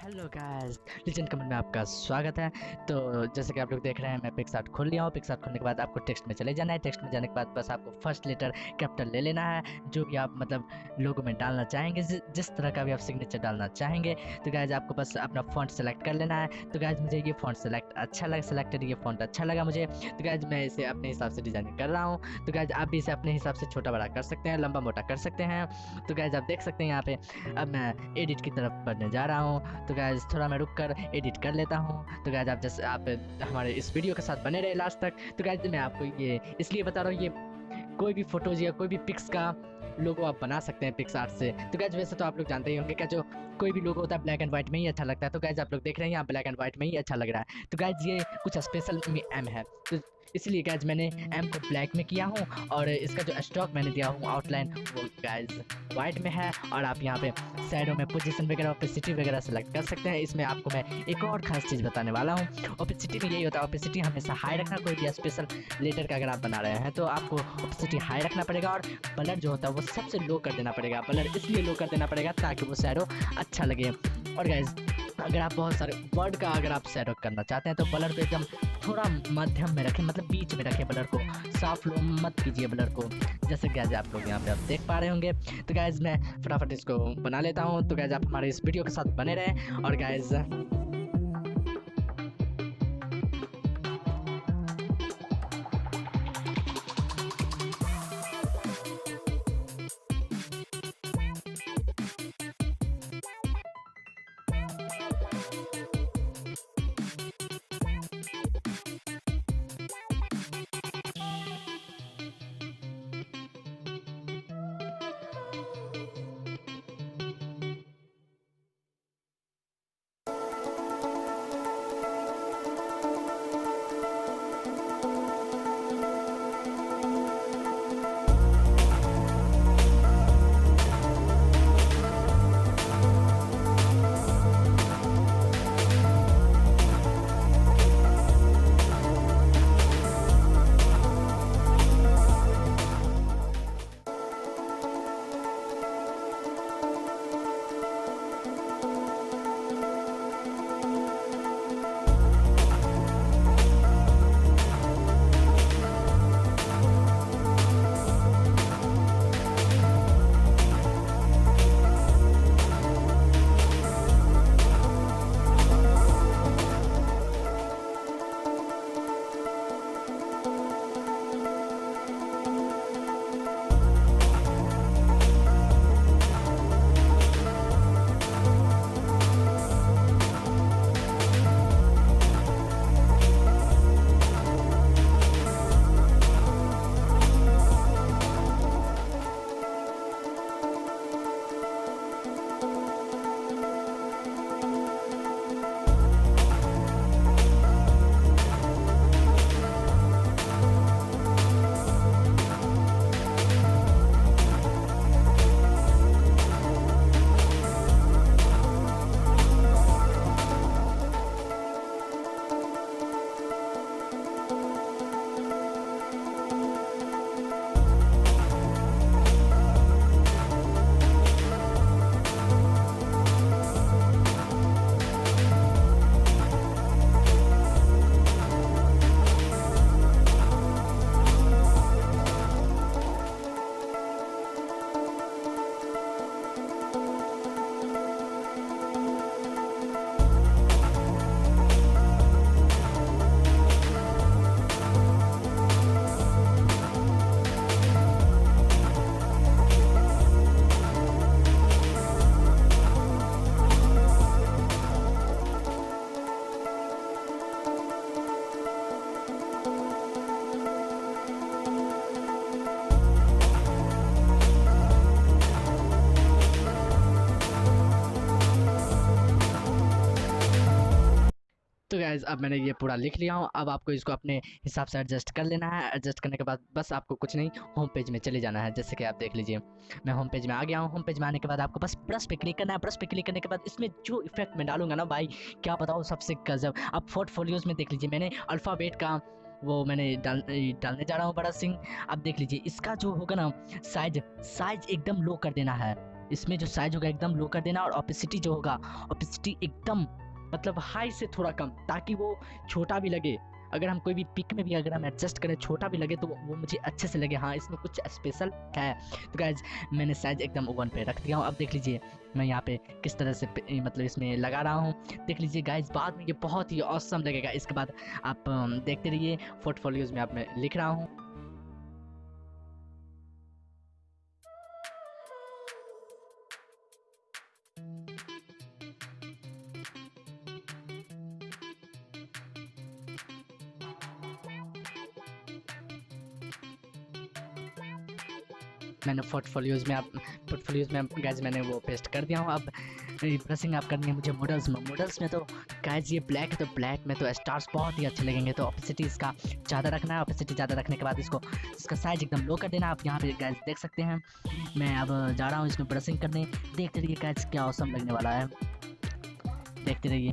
Hello guys, legend comment में आपका स्वागत है। तो जैसे कि आप लोग देख रहे हैं, मैं पिक्सार्ट खोल लिया हूँ। पिक्सार्ट खोलने के बाद आपको टेक्स्ट में चले जाना है। टेक्स्ट में जाने के बाद बस आपको फर्स्ट लेटर कैपिटल ले लेना है, जो भी आप मतलब लोगो में डालना चाहेंगे, जिस तरह का भी आप सिग्नेचर डालना चाहेंगे। तो गाइस आपको बस अपना फॉन्ट सेलेक्ट कर लेना है। तो गाइस मुझे ये फॉन्ट सेलेक्टेड ये फॉन्ट अच्छा लगा मुझे। तो गाइस मैं इसे अपने हिसाब से डिजाइन कर रहा हूँ। तो गाइस आप भी इसे अपने हिसाब से छोटा बड़ा कर सकते हैं, लंबा मोटा कर सकते हैं। तो गाइस आप देख सकते हैं यहाँ पे अब मैं एडिट की तरफ बढ़ने जा रहा हूँ। तो गाइस थोड़ा मैं रुक कर एडिट कर लेता हूँ। तो गाइस आप जैसे आप हमारे इस वीडियो के साथ बने रहे लास्ट तक। तो गाइस मैं आपको ये इसलिए बता रहा हूँ, ये कोई भी फोटोज या कोई भी पिक्स का लोगो आप बना सकते हैं पिक्सआर्ट से। तो गाइस वैसे तो आप लोग जानते ही होंगे, क्या जो कोई भी लोगो होता है ब्लैक एंड व्हाइट में ही अच्छा लगता है। तो गाइस आप लोग देख रहे हैं यहाँ ब्लैक एंड व्हाइट में ही अच्छा लग रहा है। तो गाइस ये कुछ स्पेशल में एम है, तो इसलिए गाइस मैंने एम को ब्लैक में किया हूँ, और इसका जो स्ट्रोक मैंने दिया हूँ आउटलाइन वो गाइस व्हाइट में है। और आप यहाँ पे शैडो में पोजीशन वगैरह ओपेसिटी वगैरह सेलेक्ट कर सकते हैं। इसमें आपको मैं एक और खास चीज़ बताने वाला हूँ। ओपेसिटी में यही होता है, ओपेसिटी हमेशा हाई रखना। कोई भी स्पेशल लेटर का अगर आप बना रहे हैं तो आपको ओपेसिटी हाई रखना पड़ेगा, और ब्लर जो होता है वो सबसे लो कर देना पड़ेगा। ब्लर इसलिए लो कर देना पड़ेगा ताकि वो शैडो अच्छा लगे। और गाइस अगर आप बहुत सारे वर्ड का अगर आप शैडो करना चाहते हैं तो ब्लर को एकदम थोड़ा मध्यम में रखें, मतलब बीच में रखें ब्लर को। साफ लो मत कीजिए ब्लर को, जैसे गाइस आप लोग यहाँ पे आप देख पा रहे होंगे। तो गाइस मैं फटाफट इसको बना लेता हूँ। तो गाइस आप हमारे इस वीडियो के साथ बने रहें। और गाइस तो गाइज अब मैंने ये पूरा लिख लिया हूँ। अब आपको इसको अपने हिसाब से एडजस्ट कर लेना है। एडजस्ट करने के बाद बस आपको कुछ नहीं, होम पेज में चले जाना है। जैसे कि आप देख लीजिए मैं होम पेज में आ गया हूँ। होम पेज में आने के बाद आपको बस ब्रश पे क्लिक करना है। ब्रश पे क्लिक करने के बाद इसमें जो इफेक्ट मैं डालूंगा ना भाई, क्या बताओ, सबसे गजब। आप पोर्टफोलियोज में देख लीजिए, मैंने अल्फ़ाबेट का वो मैंने डालने जा रहा हूँ बड़ा सिंह। अब देख लीजिए इसका जो होगा ना साइज एकदम लो कर देना है। इसमें जो साइज होगा एकदम लो कर देना, और ऑपेसिटी जो होगा, ऑपेसिटी एकदम मतलब हाई से थोड़ा कम, ताकि वो छोटा भी लगे। अगर हम कोई भी पिक में भी अगर हम एडजस्ट करें छोटा भी लगे तो वो मुझे अच्छे से लगे, हाँ इसमें कुछ स्पेशल है। तो गाइज मैंने साइज एकदम 1 पे रख दिया हूँ। अब देख लीजिए मैं यहाँ पे किस तरह से मतलब इसमें लगा रहा हूँ, देख लीजिए गाइज, बाद में ये बहुत ही ऑसम लगेगा। इसके बाद आप देखते रहिए, पोर्टफोलियोज में आप मैं लिख रहा हूँ। मैंने पोर्टफोलियोज में गाइज मैंने वो पेस्ट कर दिया हूँ। अब ब्रशिंग आप करनी है मुझे मॉडल्स में तो गाइज ये ब्लैक है, तो ब्लैक में तो स्टार्स बहुत ही अच्छे लगेंगे। तो ऑपेसिटी इसका ज़्यादा रखना है, ऑपेसिटी ज़्यादा रखने के बाद इसका साइज एकदम लो कर देना। आप यहाँ पे गाइज देख सकते हैं। मैं अब जा रहा हूँ इसमें ब्रशिंग करने, देखते रहिए गाइज क्या औसम लगने वाला है, देखते रहिए।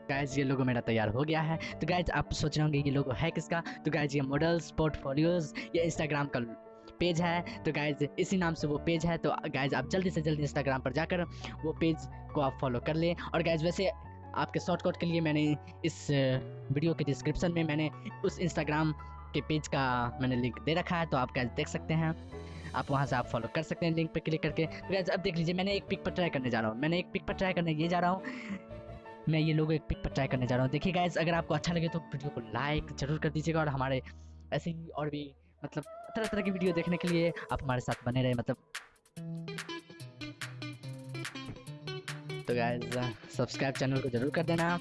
गाइज ये लोगो मेरा तैयार हो गया है। तो गाइज आप सोच रहे होंगे ये लोगो है किसका, तो गाइज ये मॉडल्स पोर्टफोलियोज ये इंस्टाग्राम का पेज है। तो गाइज इसी नाम से वो पेज है। तो गाइज आप जल्दी से जल्दी इंस्टाग्राम पर जाकर वो पेज को आप फॉलो कर लें। और गाइज वैसे आपके शॉर्टकट के लिए मैंने इस वीडियो के डिस्क्रिप्शन में मैंने उस इंस्टाग्राम के पेज का मैंने लिंक दे रखा है, तो आप गाइज देख सकते हैं, आप वहाँ से आप फॉलो कर सकते हैं लिंक पे क्लिक करके। तो गाइज अब देख लीजिए मैंने एक पिक पर ट्राई करने जा रहा हूँ, ये जा रहा हूँ, मैं ये लोगो एक पिक पर ट्राई करने जा रहा हूँ। देखिए गाइज अगर आपको अच्छा लगे तो वीडियो को लाइक जरूर कर दीजिएगा, और हमारे ऐसे ही और भी मतलब तरह तरह की वीडियो देखने के लिए आप हमारे साथ बने रहे मतलब। तो गाइज सब्सक्राइब चैनल को जरूर कर देना।